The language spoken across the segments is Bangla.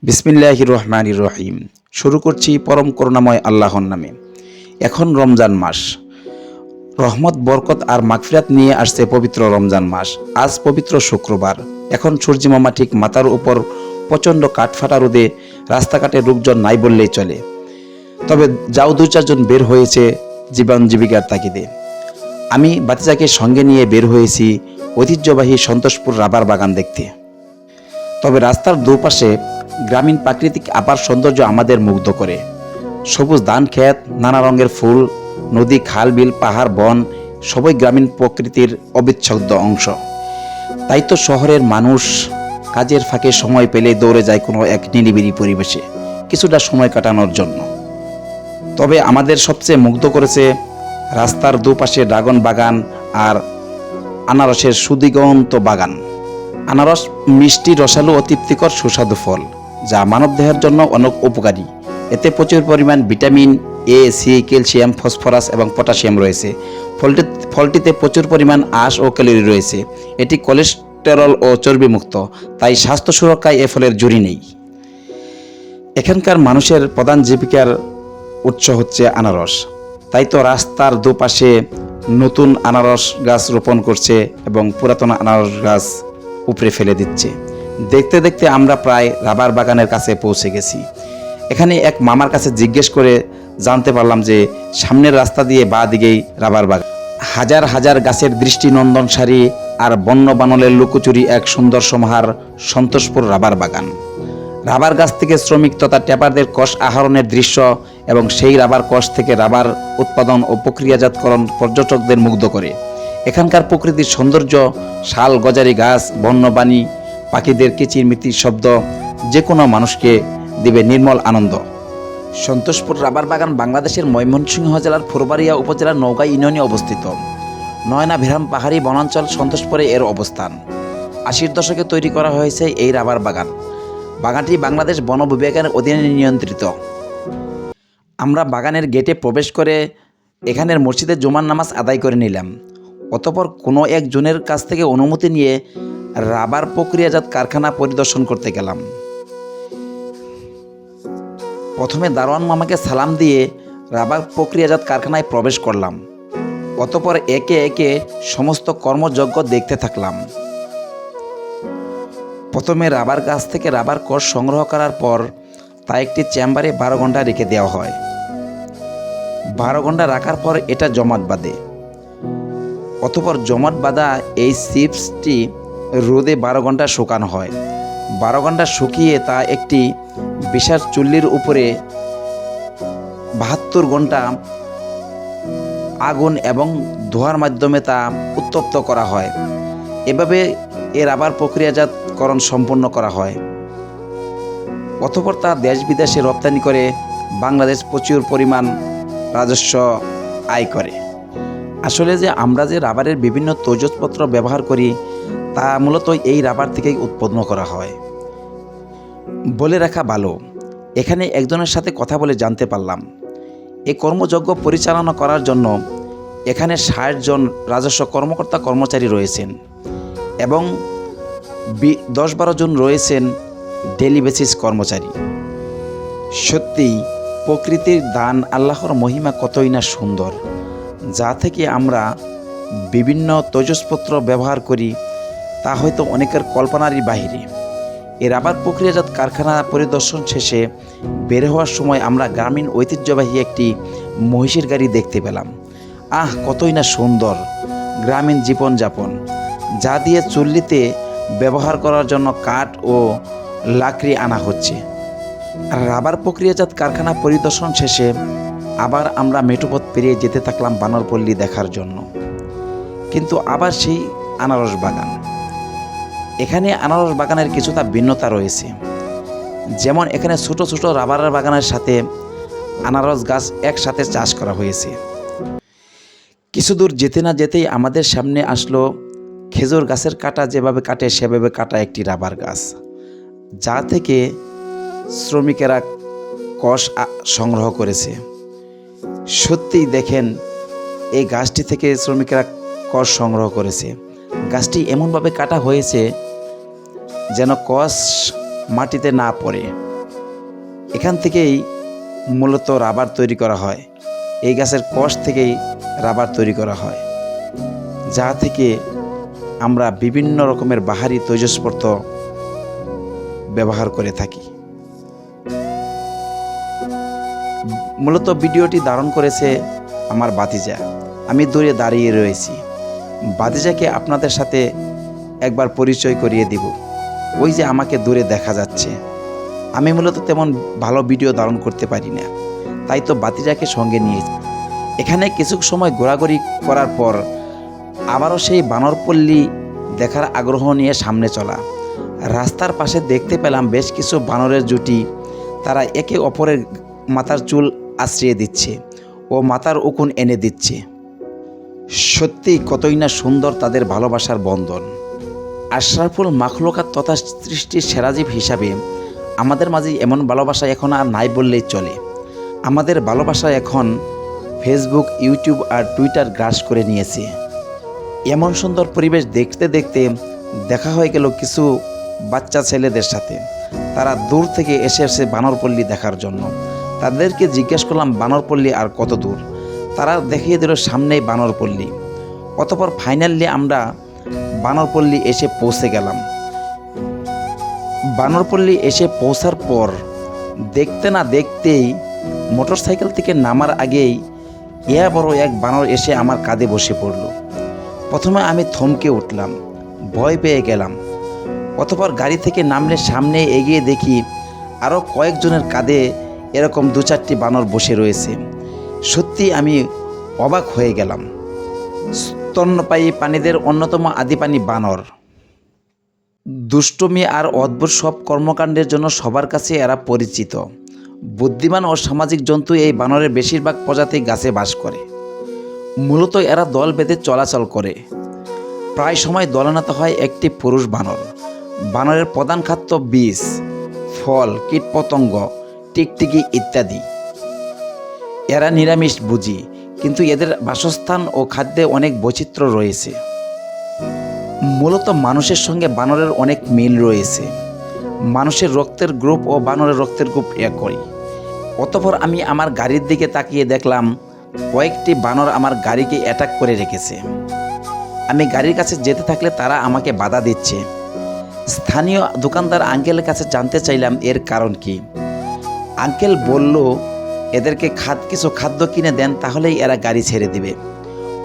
বিসমিল্লাহির রহমানির রহিম। শুরু করছি পরম করুণাময় আল্লাহর নামে। এখন রমজান মাস, রহমত, বরকত আর মাগফিরাত নিয়ে আসছে পবিত্র রমজান মাস। আজ পবিত্র শুক্রবার। এখন সূর্যমামা ঠিক মাথার উপর, প্রচণ্ড কাঠফাটা রোদে রাস্তাঘাটে লোকজন নাই বললেই চলে। তবে যাও দু চারজন বের হয়েছে জীবন জীবিকার তাগিদে। আমি বাতিজাকে সঙ্গে নিয়ে বের হয়েছি ঐতিহ্যবাহী সন্তোষপুর রাবার বাগান দেখতে। তবে রাস্তার দুপাশে গ্রামীণ প্রাকৃতিক আপার সৌন্দর্য আমাদের মুগ্ধ করে। সবুজ ধান ক্ষেত, নানা রঙের ফুল, নদী, খাল, বিল, পাহাড়, বন সবই গ্রামীণ প্রকৃতির অবিচ্ছেদ্য অংশ। তাই তো শহরের মানুষ কাজের ফাঁকে সময় পেলে দৌড়ে যায় কোনো এক নিরিবিলি পরিবেশে কিছুটা সময় কাটানোর জন্য। তবে আমাদের সবচেয়ে মুগ্ধ করেছে রাস্তার দুপাশে ড্রাগন বাগান আর আনারসের সুদিগন্ত বাগান। আনারস মিষ্টি, রসালো ও তৃপ্তিকর সুস্বাদু ফল, যা মানবদেহের জন্য অনেক উপকারী। এতে প্রচুর পরিমাণ vitamin A, C, calcium, phosphorus এবং পটাশিয়াম রয়েছে। ফলটিতে প্রচুর পরিমাণ আঁশ ও ক্যালোরি রয়েছে। এটি কোলেস্টেরল ও চর্বিমুক্ত, তাই স্বাস্থ্য সুরক্ষায় এ ফলের জুড়ি নেই। এখানকার মানুষের প্রধান জীবিকার উৎস হচ্ছে আনারস। তাই তো রাস্তার দুপাশে নতুন আনারস গাছ রোপণ করছে এবং পুরাতন আনারস গাছ উপড়ে ফেলে দিচ্ছে। দেখতে দেখতে আমরা প্রায় রাবার বাগানের কাছে পৌঁছে গেছি। এখানে এক মামার কাছে জিজ্ঞেস করে জানতে পারলাম যে সামনের রাস্তা দিয়ে বাঁ দিকেই রাবার বাগান। হাজার হাজার গাছের দৃষ্টিনন্দন সারি আর বন্য বানলের লুকোচুরি এক সুন্দর সমাহার সন্তোষপুর রাবার বাগান। রাবার গাছ থেকে শ্রমিক তথা ট্যাপারদের কষ আহরণের দৃশ্য এবং সেই রাবার কষ থেকে রাবার উৎপাদন ও প্রক্রিয়াজাতকরণ পর্যটকদের মুগ্ধ করে। এখানকার প্রকৃতির সৌন্দর্য, শাল, গজারি গাছ, বন্যপ্রাণী, পাখিদের কিচিরমিচির শব্দ যে কোনো মানুষকে দিবে নির্মল আনন্দ। সন্তোষপুর রাবার বাগান বাংলাদেশের ময়মনসিংহ জেলার ফুলবাড়িয়া উপজেলার নওগাঁ ইউনিয়নে অবস্থিত। নয়নাভিরাম পাহাড়ি বনাঞ্চল সন্তোষপুরে এর অবস্থান। 80-র দশকে তৈরি করা হয়েছে এই রাবার বাগান। বাগানটি বাংলাদেশ বন বিভাগের অধীনে নিয়ন্ত্রিত। আমরা বাগানের গেটে প্রবেশ করে এখানের মসজিদে জুমার নামাজ আদায় করে নিলাম। অতঃপর কোনো একজনের কাছ থেকে অনুমতি নিয়ে রাবার প্রক্রিয়াজাত কারখানা পরিদর্শন করতে গেলাম। প্রথমে দারোয়ান মামাকে সালাম দিয়ে রাবার প্রক্রিয়াজাত কারখানায় প্রবেশ করলাম। অতঃপর একে একে সমস্ত কর্মযজ্ঞ দেখতে থাকলাম। প্রথমে রাবার গাছ থেকে রাবার কষ সংগ্রহ করার পর তা একটি চেম্বারে 12 ঘন্টা রেখে দেওয়া হয়। 12 ঘন্টা রাখার পর এটা জমাট বাঁধে। অতঃপর জমাট বাঁধা এই চিপসটি রোদে 12 ঘন্টা শুকানো হয়। 12 ঘন্টা শুকিয়ে তা একটি বিশাল চুল্লির উপরে 72 ঘন্টা আগুন এবং ধোঁয়ার মাধ্যমে তা উত্তপ্ত করা হয়। এভাবে এর আবার প্রক্রিয়াজাতকরণ সম্পন্ন করা হয়। অতঃপর তা দেশ বিদেশে রপ্তানি করে বাংলাদেশ প্রচুর পরিমাণ রাজস্ব আয় করে। আসলে যে আমরা যে রাবারের বিভিন্ন তৈজসপত্র ব্যবহার করি তা মূলত এই রাবার থেকেই উৎপন্ন করা হয়। বলে রাখা ভালো, এখানে একজনের সাথে কথা বলে জানতে পারলাম এই কর্মযজ্ঞ পরিচালনা করার জন্য এখানে 60 জন রাজস্ব কর্মকর্তা কর্মচারী রয়েছেন এবং 10-12 জন রয়েছেন ডেলি বেসিস কর্মচারী। সত্যিই প্রকৃতির দান, আল্লাহর মহিমা কতই না সুন্দর, যা থেকে আমরা বিভিন্ন তৈজসপত্র ব্যবহার করি তা হয়তো অনেকের কল্পনারই বাহিরে। এর আবার প্রক্রিয়াজাত কারখানা পরিদর্শন শেষে বের হওয়ার সময় আমরা গ্রামীণ ঐতিহ্যবাহী একটি মহিষের গাড়ি দেখতে পেলাম। কতই না সুন্দর গ্রামীণ জীবনযাপন, যা দিয়ে চুল্লিতে ব্যবহার করার জন্য কাঠ ও লাকড়ি আনা হচ্ছে। রাবার প্রক্রিয়াজাত কারখানা পরিদর্শন শেষে আবার আমরা মেঠোপথ পেরিয়ে যেতে থাকলাম বানরপল্লী দেখার জন্য। কিন্তু আবার সেই আনারস বাগান। এখানে আনারস বাগানের কিছুটা ভিন্নতা রয়েছে। যেমন এখানে ছোট ছোট রাবারের বাগানের সাথে আনারস গাছ একসাথে চাষ করা হয়েছে। কিছু দূর যেতে না যেতেই আমাদের সামনে আসলো খেজুর গাছের কাটা যেভাবে কাটে সেভাবে কাটা একটি রাবার গাছ, যা থেকে শ্রমিকেরা কষ সংগ্রহ করেছে। সত্যিই দেখেন এই গাছটি থেকে শ্রমিকেরা কষ সংগ্রহ করেছে। গাছটি এমনভাবে কাটা হয়েছে যেন কষ মাটিতে না পড়ে। এখান থেকেই মূলত রাবার তৈরি করা হয়। এই গাছের কষ থেকেই রাবার তৈরি করা হয়, যা থেকে আমরা বিভিন্ন রকমের বাহারি তৈজসপত্র ব্যবহার করে থাকি। মূলত ভিডিওটি ধারণ করেছে আমার ভাতিজা। আমি দূরে দাঁড়িয়ে রয়েছি। ভাতিজাকে আপনাদের সাথে একবার পরিচয় করিয়ে দিব। ওই যে আমাকে দূরে দেখা যাচ্ছে। আমি মূলত তেমন ভালো ভিডিও ধারণ করতে পারি না, তাই তো ভাতিজাকে সঙ্গে নিয়েছি। এখানে কিছু সময় ঘোরাঘুরি করার পর আবারও সেই বানরপল্লী দেখার আগ্রহ নিয়ে সামনে চলা। রাস্তার পাশে দেখতে পেলাম বেশ কিছু বানরের জুটি। তারা একে অপরের মাথার চুল আশ্রিয়ে দিচ্ছে ও মাথার উকুন এনে দিচ্ছে। সত্যি কতই না সুন্দর তাদের ভালোবাসার বন্ধন। আশরাফুল মাখলুকাত তথা সৃষ্টির সেরাজীব হিসাবে আমাদের মাঝে এমন ভালোবাসা এখন আর নাই বললেই চলে। আমাদের ভালোবাসা এখন ফেসবুক, ইউটিউব আর টুইটার গ্রাস করে নিয়েছে। এমন সুন্দর পরিবেশ দেখতে দেখতে দেখা হয়ে গেল কিছু বাচ্চা ছেলেদের সাথে। তারা দূর থেকে এসেছে বানরপল্লী দেখার জন্য। তাদেরকে জিজ্ঞেস করলাম বানরপল্লী আর কত দূর। তারা দেখিয়ে দিল সামনেই বানরপল্লী। অতঃপর ফাইনালি আমরা বানরপল্লী এসে পৌঁছে গেলাম। বানরপল্লী এসে পৌঁছার পর দেখতে না দেখতেই মোটরসাইকেল থেকে নামার আগেই বড় এক বানর এসে আমার কাঁধে বসে পড়ল। প্রথমে আমি থমকে উঠলাম, ভয় পেয়ে গেলাম। অতঃপর গাড়ি থেকে নামলে সামনে এগিয়ে দেখি আরও কয়েকজনের কাঁধে এরকম 2-4টি বানর বসে রয়েছে। সত্যি আমি অবাক হয়ে গেলাম। স্তন্যপায়ী প্রাণীদের অন্যতম আদিপ্রাণী বানর। দুষ্টুমি আর অদ্ভুত সব কর্মকাণ্ডের জন্য সবার কাছে এরা পরিচিত। বুদ্ধিমান ও সামাজিক জন্তু এই বানরের বেশিরভাগ প্রজাতি গাছে বাস করে। মূলত এরা দল বেঁধে চলাচল করে। প্রায় সময় দলনত হয় একটি পুরুষ বানর। বানরের প্রধান খাদ্য বীজ, ফল, কীটপতঙ্গ, টিকটিকি ইত্যাদি। এরা নিরামিষভোজী, কিন্তু এদের বাসস্থান ও খাদ্যে অনেক বৈচিত্র্য রয়েছে। মূলত মানুষের সঙ্গে বানরের অনেক মিল রয়েছে। মানুষের রক্তের গ্রুপ ও বানরের রক্তের গ্রুপ একই। অতঃপর আমি আমার গাড়ির দিকে তাকিয়ে দেখলাম কয়েকটি বানর আমার গাড়িকে অ্যাটাক করে রেখেছে। আমি গাড়ির কাছে যেতে থাকলে তারা আমাকে বাধা দিচ্ছে। স্থানীয় দোকানদার আঙ্কেলের কাছে জানতে চাইলাম এর কারণ কি। আঙ্কেল বলল এদেরকে কিছু খাদ্য কিনে দেন, তাহলেই এরা গাড়ি ছেড়ে দিবে।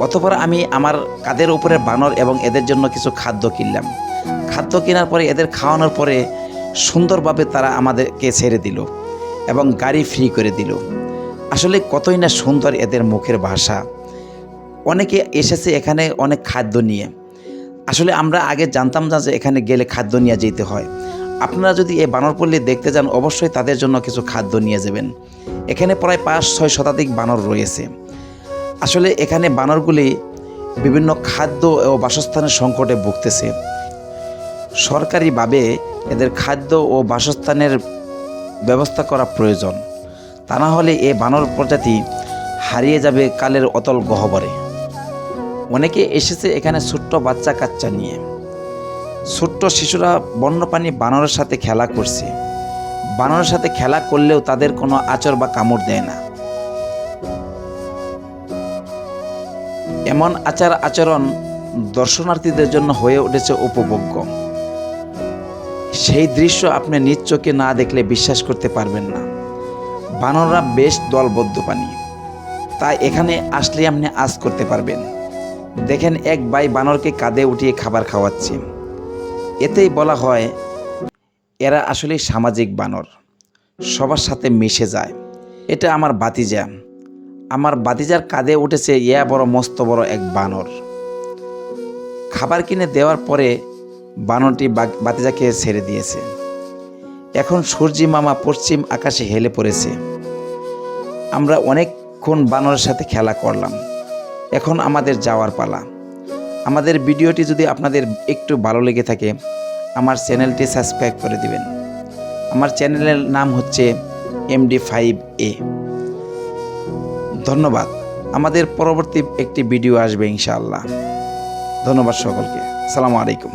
অতঃপর আমি আমার কাঁধের উপরে বানর এবং এদের জন্য কিছু খাদ্য কিনলাম। খাদ্য কেনার পরে এদের খাওয়ানোর পরে সুন্দরভাবে তারা আমাদেরকে ছেড়ে দিল এবং গাড়ি ফ্রি করে দিল। আসলে কতই না সুন্দর এদের মুখের ভাষা। অনেকে এসেছে এখানে অনেক খাদ্য নিয়ে। আসলে আমরা আগে জানতাম না যে এখানে গেলে খাদ্য নিয়ে যেতে হয়। আপনারা যদি এই বানরপল্লী দেখতে যান অবশ্যই তাদের জন্য কিছু খাদ্য নিয়ে যাবেন। এখানে প্রায় 5-6 শতাধিক বানর রয়েছে। আসলে এখানে বানরগুলি বিভিন্ন খাদ্য ও বাসস্থানের সংকটে ভুগতেছে। সরকারিভাবে এদের খাদ্য ও বাসস্থানের ব্যবস্থা করা প্রয়োজন। তা না হলে এই বানর প্রজাতি হারিয়ে যাবে কালের অতল গহ্বরে। অনেকে এসেছে এখানে ছোট্ট বাচ্চা কাচ্চা নিয়ে। ছোট্ট শিশুরা বন্যপ্রাণী বানরের সাথে খেলা করছে। বানরের সাথে খেলা করলেও তাদের কোনো আঁচড় বা কামড় দেয় না। এমন আচরণ দর্শনার্থীদের জন্য হয়ে উঠেছে উপভোগ্য। সেই দৃশ্য আপনি নিজ চোখে না দেখলে বিশ্বাস করতে পারবেন না। বানররা বেশ দলবদ্ধ প্রাণী, তাই এখানে আসলে আপনি আজ করতে পারবেন। দেখেন এক ভাই বানরকে কাঁধে উঠিয়ে খাবার খাওয়াচ্ছে। এতেই বলা হয় এরা আসলে সামাজিক বানর, সবার সাথে মিশে যায়। এটা আমার ভাতিজা। আমার ভাতিজার কাঁধে উঠেছে বড় মস্ত বড় এক বানর। খাবার কিনে দেওয়ার পরে বানরটি ভাতিজাকে ছেড়ে দিয়েছে। এখন সূর্যি মামা পশ্চিম আকাশে হেলে পড়েছে। আমরা অনেকক্ষণ বানরের সাথে খেলা করলাম। এখন আমাদের যাওয়ার পালা। আমাদের ভিডিওটি যদি আপনাদের একটু ভালো লেগে থাকে আমার চ্যানেলটি সাবস্ক্রাইব করে দিবেন। আমার চ্যানেলের নাম হচ্ছে MD5A। ধন্যবাদ। আমাদের পরবর্তী একটি ভিডিও আসবে ইনশাআল্লাহ। ধন্যবাদ সকলকে। আসসালামু আলাইকুম।